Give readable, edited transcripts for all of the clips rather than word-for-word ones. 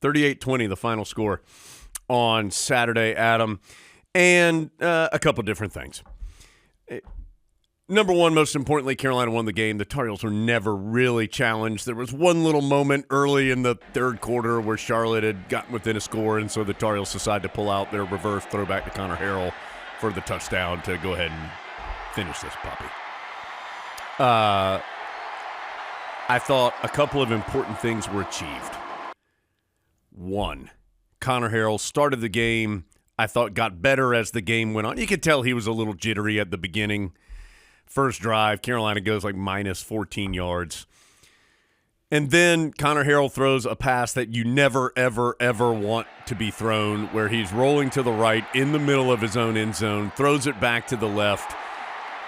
38-20, the final score on Saturday, Adam. And a couple different things. Number one, most importantly, Carolina won the game. The Tar Heels were never really challenged. There was one little moment early in the third quarter where Charlotte had gotten within a score, and so the Tar Heels decided to pull out their reverse throwback to Connor Harrell for the touchdown to go ahead and finish this puppy. I thought a couple of important things were achieved. One, Connor Harrell started the game, I thought got better as the game went on. You could tell he was a little jittery at the beginning. First drive, Carolina goes like minus 14 yards. And then Connor Harrell throws a pass that you never, ever, ever want to be thrown, where he's rolling to the right in the middle of his own end zone, throws it back to the left.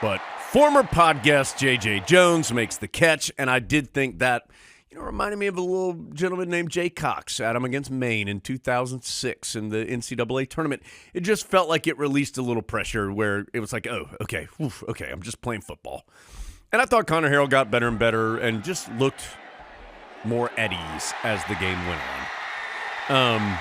But former pod guest J.J. Jones makes the catch, and I did think that, reminded me of a little gentleman named Jay Cox, Adam, against Maine in 2006 in the NCAA tournament. It just felt like it released a little pressure where it was like, oh, okay, I'm just playing football. And I thought Connor Harrell got better and better and just looked more at ease as the game went on.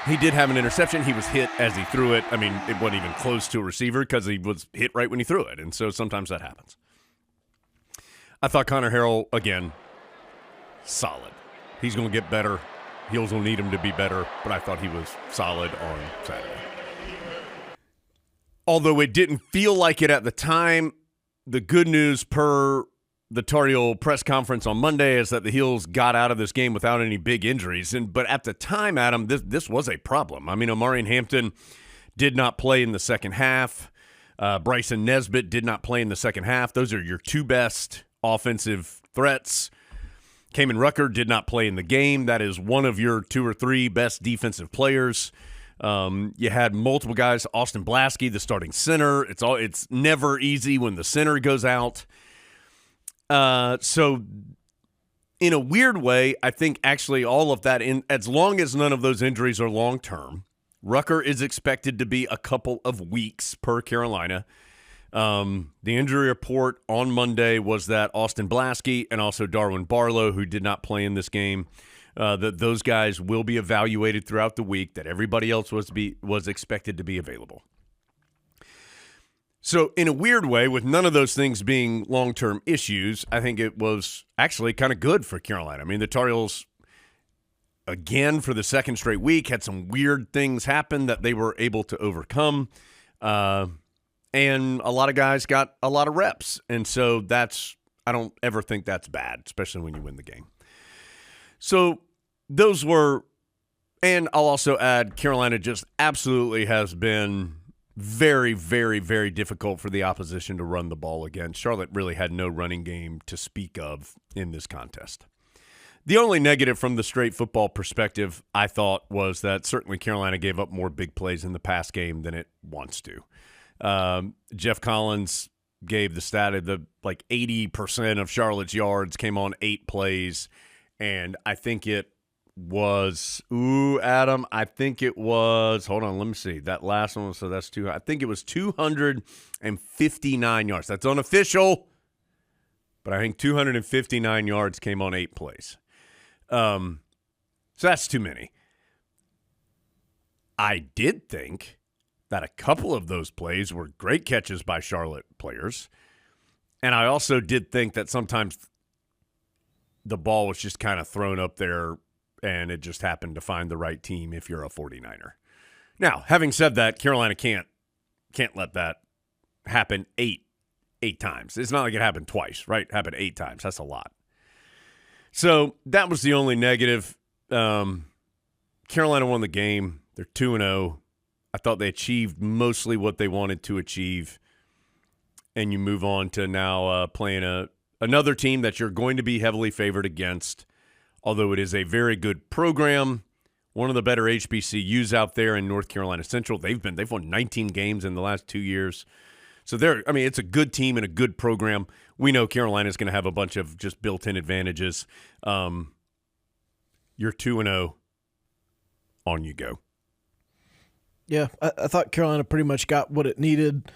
He did have an interception. He was hit as he threw it. I mean, it wasn't even close to a receiver because he was hit right when he threw it, and so sometimes that happens. I thought Connor Harrell, again, solid. He's going to get better. Heels will need him to be better, but I thought he was solid on Saturday. Although it didn't feel like it at the time, the good news per the Tar Heel press conference on Monday is that the Heels got out of this game without any big injuries. But at the time, Adam, this was a problem. I mean, Omarion Hampton did not play in the second half. Bryson Nesbitt did not play in the second half. Those are your two best offensive threats. Kamen Rucker did not play in the game. That is one of your two or three best defensive players. You had multiple guys. Austin Blasky, the starting center. It's never easy when the center goes out. So in a weird way, I think actually all of that, as long as none of those injuries are long-term, Rucker is expected to be a couple of weeks per Carolina. The injury report on Monday was that Austin Blasky and also Darwin Barlow, who did not play in this game, that those guys will be evaluated throughout the week, that everybody else was expected to be available. So in a weird way, with none of those things being long-term issues, I think it was actually kind of good for Carolina. I mean, the Tar Heels, again, for the second straight week, had some weird things happen that they were able to overcome. And a lot of guys got a lot of reps. And so I don't ever think that's bad, especially when you win the game. So those were, and I'll also add, Carolina just absolutely has been very, very, very difficult for the opposition to run the ball against. Charlotte really had no running game to speak of in this contest. The only negative from the straight football perspective, I thought, was that certainly Carolina gave up more big plays in the pass game than it wants to. Jeff Collins gave the stat of the 80% of Charlotte's yards came on 8 plays, and I think it was, Adam, I think it was, hold on, let me see. That last one, so that's I think it was 259 yards. That's unofficial, but I think 259 yards came on 8 plays. So that's too many. I did think that a couple of those plays were great catches by Charlotte players, and I also did think that sometimes the ball was just kind of thrown up there and it just happened to find the right team if you're a 49er. Now, having said that, Carolina can't let that happen eight times. It's not like it happened twice, right? It happened 8 times. That's a lot. So that was the only negative. Carolina won the game. They're 2-0. I thought they achieved mostly what they wanted to achieve. And you move on to now playing another team that you're going to be heavily favored against. Although it is a very good program, one of the better HBCUs out there in North Carolina Central. They've won 19 games in the last 2 years. So it's a good team and a good program. We know Carolina's going to have a bunch of just built-in advantages. You're 2-0. On you go. Yeah, I thought Carolina pretty much got what it needed.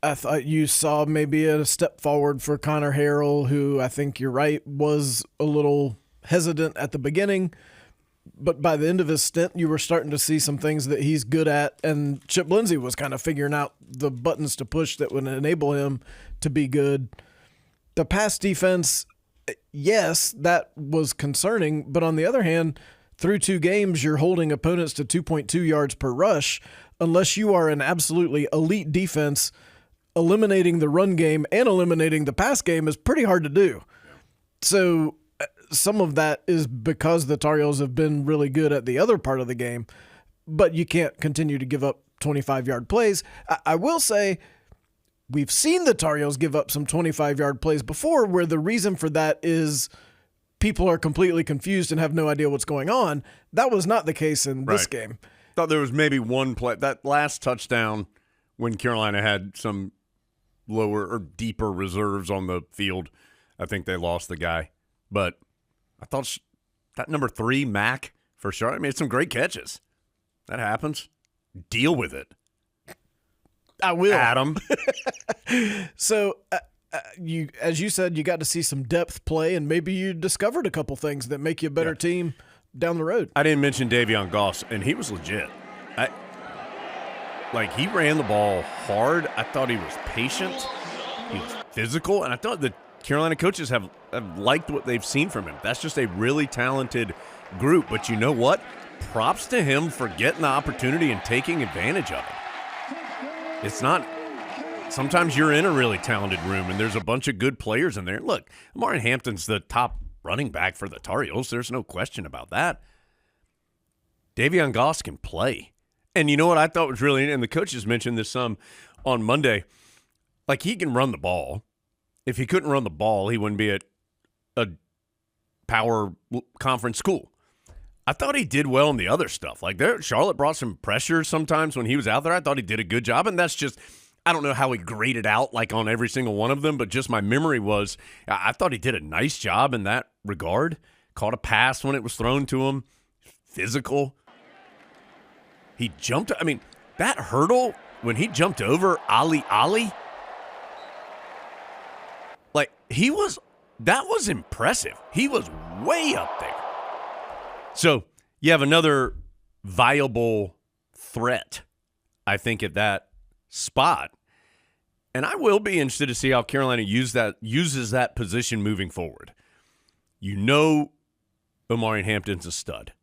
I thought you saw maybe a step forward for Connor Harrell, who I think you're right was a little hesitant at the beginning, but by the end of his stint, you were starting to see some things that he's good at, and Chip Lindsey was kind of figuring out the buttons to push that would enable him to be good. The pass defense, yes, that was concerning, but on the other hand, through 2 games, you're holding opponents to 2.2 yards per rush. Unless you are an absolutely elite defense, eliminating the run game and eliminating the pass game is pretty hard to do. So some of that is because the Tar Heels have been really good at the other part of the game, but you can't continue to give up 25-yard plays. I will say we've seen the Tar Heels give up some 25-yard plays before where the reason for that is people are completely confused and have no idea what's going on. That was not the case in this game. Thought there was maybe one play, that last touchdown when Carolina had some lower or deeper reserves on the field. I think they lost the guy. But I thought that number 3, Mack, for sure, made some great catches. That happens. Deal with it. I will. Adam. So, you, as you said, you got to see some depth play, and maybe you discovered a couple things that make you a better team down the road. I didn't mention Davion Goss, and he was legit. He ran the ball hard. I thought he was patient. He was physical, and I thought the Carolina coaches have liked what they've seen from him. That's just a really talented group. But you know what? Props to him for getting the opportunity and taking advantage of it. It's not – sometimes you're in a really talented room, and there's a bunch of good players in there. Look, Amari Hampton's the top running back for the Tar Heels. There's no question about that. Davion Goss can play. And you know what I thought was really – and the coaches mentioned this some on Monday. He can run the ball. If he couldn't run the ball, he wouldn't be at a power conference school. I thought he did well in the other stuff. Charlotte brought some pressure sometimes when he was out there. I thought he did a good job, and that's just – I don't know how he graded out on every single one of them, but just my memory was I thought he did a nice job in that regard. Caught a pass when it was thrown to him. Physical. He jumped – I mean, that hurdle when he jumped over Ali, that was impressive. He was way up there. So you have another viable threat, I think, at that spot. And I will be interested to see how Carolina uses that position moving forward. You know Omari Hampton's a stud.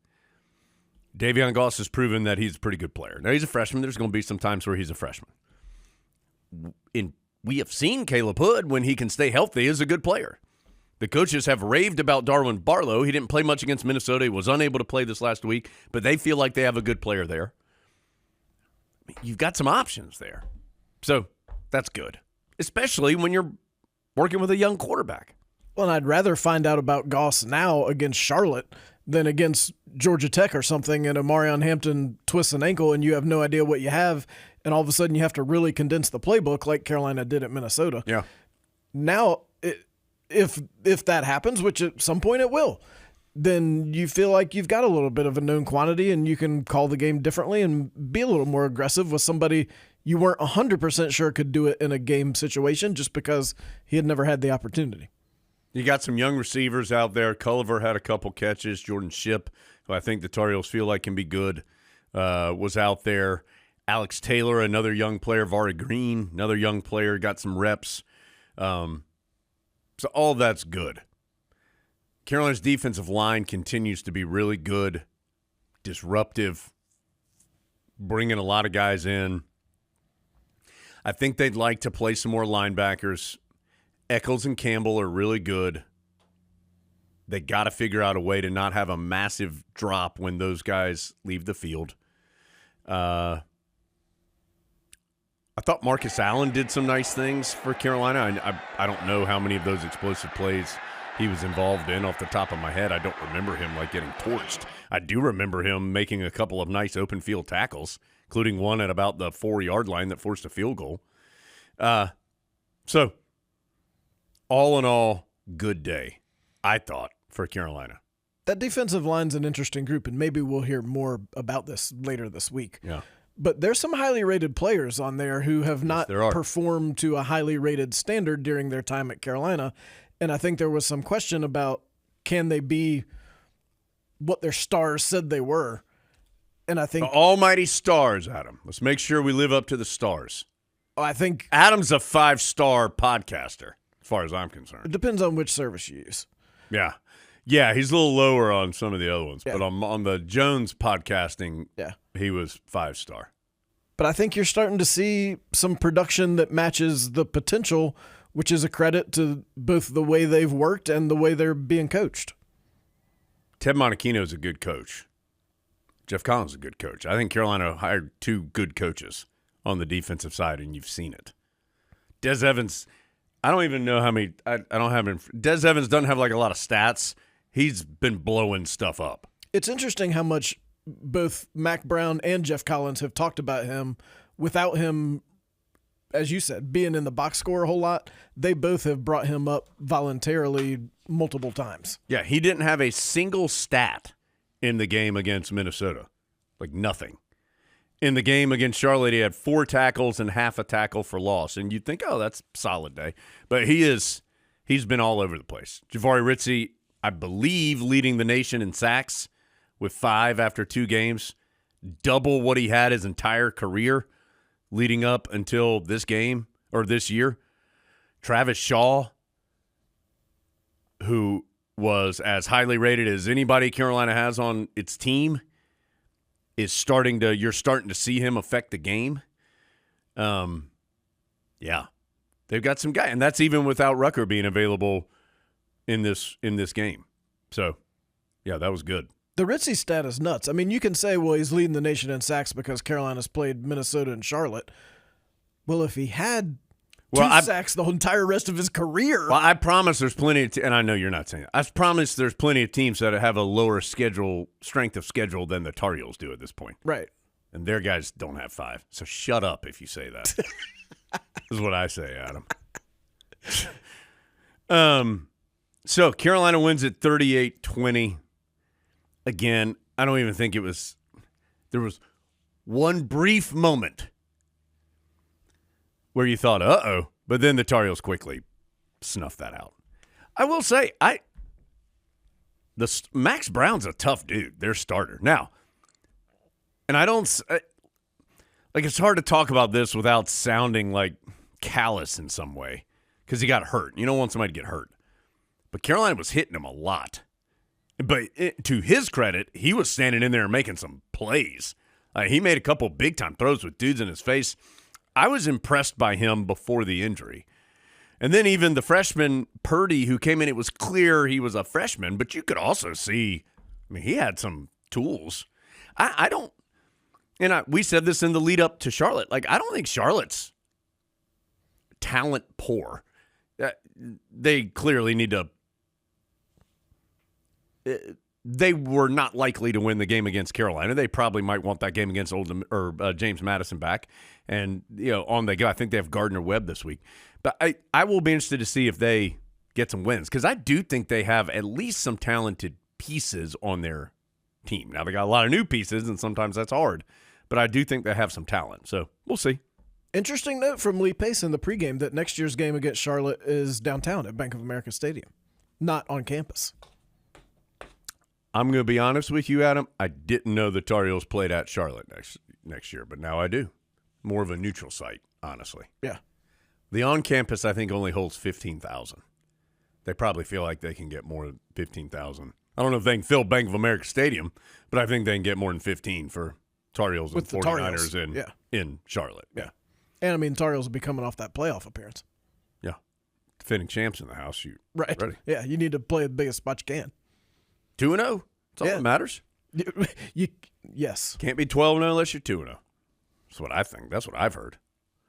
Davion Goss has proven that he's a pretty good player. Now, he's a freshman. There's going to be some times where he's a freshman. We have seen Caleb Hood, when he can stay healthy, is a good player. The coaches have raved about Darwin Barlow. He didn't play much against Minnesota. He was unable to play this last week, but they feel like they have a good player there. You've got some options there. So that's good, especially when you're working with a young quarterback. Well, and I'd rather find out about Goss now against Charlotte than against Georgia Tech or something, and Omarion Hampton twists an ankle and you have no idea what you have, and all of a sudden you have to really condense the playbook like Carolina did at Minnesota. Yeah. Now, if that happens, which at some point it will, then you feel like you've got a little bit of a known quantity and you can call the game differently and be a little more aggressive with somebody you weren't 100% sure could do it in a game situation just because he had never had the opportunity. You got some young receivers out there. Culliver had a couple catches. Jordan Shipp, who I think the Tar Heels feel like can be good, was out there. Alex Taylor, another young player. Vari Green, another young player, got some reps. So all that's good. Carolina's defensive line continues to be really good, disruptive, bringing a lot of guys in. I think they'd like to play some more linebackers. Eccles and Campbell are really good. They got to figure out a way to not have a massive drop when those guys leave the field. I thought Marcus Allen did some nice things for Carolina. I don't know how many of those explosive plays he was involved in off the top of my head. I don't remember him getting torched. I do remember him making a couple of nice open field tackles, including one at about the 4-yard line that forced a field goal. So all in all, good day, I thought, for Carolina. That defensive line's an interesting group, and maybe we'll hear more about this later this week. Yeah. But there's some highly rated players on there who have not performed to a highly rated standard during their time at Carolina. And I think there was some question about, can they be what their stars said they were. And I think The almighty stars, Adam. Let's make sure we live up to the stars. Adam's a 5-star podcaster, as far as I'm concerned. It depends on which service you use. Yeah. Yeah, he's a little lower on some of the other ones. Yeah. But on the Jones podcasting, Yeah. he was 5-star. But I think you're starting to see some production that matches the potential, which is a credit to both the way they've worked and the way they're being coached. Ted Monachino is a good coach. Jeff Collins is a good coach. I think Carolina hired 2 good coaches on the defensive side, and you've seen it. Des Evans, I don't even know how many. I don't have him. Des Evans doesn't have like a lot of stats. He's been blowing stuff up. It's interesting how much both Mac Brown and Jeff Collins have talked about him. Without him, as you said, being in the box score a whole lot, they both have brought him up voluntarily multiple times. Yeah, he didn't have a single stat in the game against Minnesota. Like nothing. In the game against Charlotte, he had 4 tackles and half a tackle for loss. And you'd think, oh, that's a solid day. But he's been all over the place. Jahvaree Ritzie, I believe, leading the nation in sacks with 5 after 2 games. Double what he had his entire career leading up until this game or this year. Travis Shaw, who was as highly rated as anybody Carolina has on its team, you're starting to see him affect the game. Yeah. They've got some guy, and that's even without Rucker being available in this game. So, yeah, that was good. The Ritzie stat is nuts. I mean, you can say, well, he's leading the nation in sacks because Carolina's played Minnesota and Charlotte. Well, if he had two sacks the entire rest of his career. Well, I promise there's plenty of and I know you're not saying it. I promise there's plenty of teams that have a lower strength of schedule than the Tar Heels do at this point. Right. And their guys don't have 5. So shut up if you say that. This is what I say, Adam. So Carolina wins at 38-20. Again, I don't even think there was one brief moment where you thought, uh-oh, but then the Tar Heels quickly snuffed that out. I will say, Max Brown's a tough dude, their starter. Now, and I don't, it's hard to talk about this without sounding like callous in some way because he got hurt. You don't want somebody to get hurt. But Carolina was hitting him a lot. But to his credit, he was standing in there and making some plays. He made a couple big-time throws with dudes in his face. I was impressed by him before the injury. And then even the freshman Purdy who came in, it was clear he was a freshman, but you could also see, he had some tools. We said this in the lead up to Charlotte. I don't think Charlotte's talent poor. They clearly need to. They were not likely to win the game against Carolina. They probably might want that game against James Madison back. And, on they go. I think they have Gardner-Webb this week. But I will be interested to see if they get some wins because I do think they have at least some talented pieces on their team. Now, they got a lot of new pieces, and sometimes that's hard. But I do think they have some talent. So we'll see. Interesting note from Lee Pace in the pregame that next year's game against Charlotte is downtown at Bank of America Stadium, not on campus. I'm going to be honest with you, Adam. I didn't know the Tar Heels played at Charlotte next year, but now I do. More of a neutral site, honestly. Yeah. The on-campus, I think, only holds 15,000. They probably feel like they can get more than 15,000. I don't know if they can fill Bank of America Stadium, but I think they can get more than 15 for Tar Heels and 49ers in Charlotte. Yeah. And, Tar Heels will be coming off that playoff appearance. Yeah. Defending champs in the house. Shoot. Right. Ready. Yeah, you need to play the biggest spot you can. 2-0. That's all that matters. Yes. Can't be 12-0 unless you're 2-0. That's what I think. That's what I've heard.